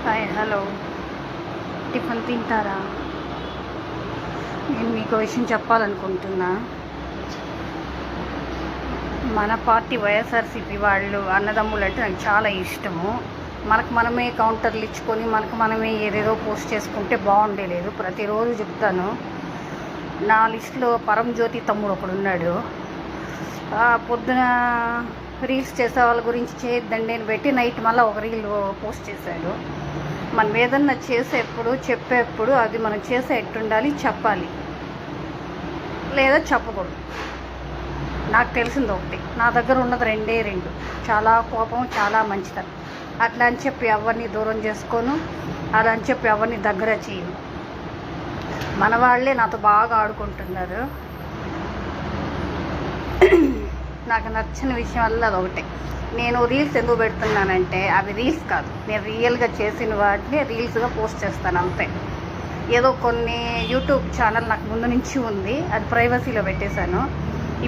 Hi hello, tiffin తింటారా? నేను మీకు విషయం చెప్పాలనుకుంటున్నా. మన పార్టీ వైఎస్ఆర్సీపీ వాళ్ళు అన్నదమ్ములు అంటే నాకు చాలా ఇష్టము. మనమే కౌంటర్లు ఇచ్చుకొని మనమే ఏదేదో పోస్ట్ చేసుకుంటే బాగుండేలేదు. ప్రతిరోజు చెప్తాను. నా లిస్టులో పరంజ్యోతి తమ్ముడు ఒకడు ఉన్నాడు. పొద్దున రీల్స్ చేసే వాళ్ళ గురించి చేయొద్దండి నేను పెట్టి నైట్ మళ్ళీ ఒక రీల్ పోస్ట్ చేశాడు. మనం ఏదన్నా చేసేప్పుడు చెప్పేప్పుడు అది మనం చేసే ఎట్టుండాలి, చెప్పాలి లేదా చెప్పకూడదు. నాకు తెలిసింది ఒకటి, నా దగ్గర ఉన్నది రెండే రెండు. చాలా కోపం, చాలా మంచితనం. అట్లా అని చెప్పి ఎవరిని దూరం చేసుకోను, అలా అని చెప్పి ఎవరిని దగ్గర చేయను. మన వాళ్ళే నాతో బాగా ఆడుకుంటున్నారు. నాకు నచ్చిన విషయం వల్ల అదొకటే. నేను రీల్స్ ఎందుకు పెడుతున్నానంటే అవి రీల్స్ కాదు, నేను రియల్గా చేసిన వాటిని రీల్స్గా పోస్ట్ చేస్తాను అంతే. ఏదో కొన్ని యూట్యూబ్ ఛానల్ నాకు ముందు నుంచి ఉంది, అది ప్రైవసీలో పెట్టేశాను.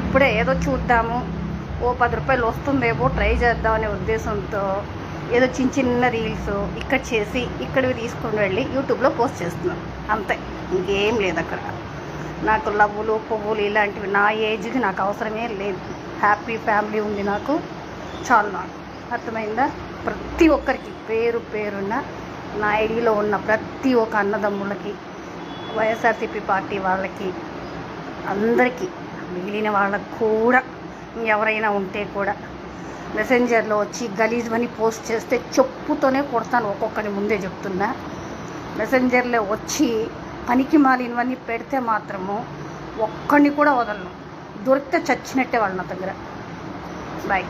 ఇప్పుడే ఏదో చూద్దాము, ఓ 10 రూపాయలు వస్తుందేమో ట్రై చేద్దామనే ఉద్దేశంతో ఏదో చిన్న రీల్స్ ఇక్కడ చేసి ఇక్కడివి తీసుకొని వెళ్ళి యూట్యూబ్లో పోస్ట్ చేస్తున్నాను అంతే. ఇంకేం లేదు అక్కడ. నాకు లవ్వులు పువ్వులు ఇలాంటివి నా ఏజ్కి నాకు అవసరమే లేదు. హ్యాపీ ఫ్యామిలీ ఉంది నాకు, చాలు. నాకు అర్థమైందా? ప్రతి ఒక్కరికి పేరు పేరున్న నా ఐడిలో ఉన్న ప్రతి ఒక్క అన్నదమ్ములకి, వైఎస్ఆర్సీపీ పార్టీ వాళ్ళకి, అందరికీ, మిగిలిన వాళ్ళకు కూడా ఎవరైనా ఉంటే కూడా మెసెంజర్లో వచ్చి గలీజ్వని పోస్ట్ చేస్తే చెప్పుతోనే కొడతాను. ఒక్కొక్కరి ముందే చెప్తున్నా. మెసెంజర్లో వచ్చి పనికి మాలినవన్నీ పెడితే మాత్రము ఒక్కడిని కూడా వదలను. దొరికితే చచ్చినట్టే వాళ్ళ నా దగ్గర. బాయ్.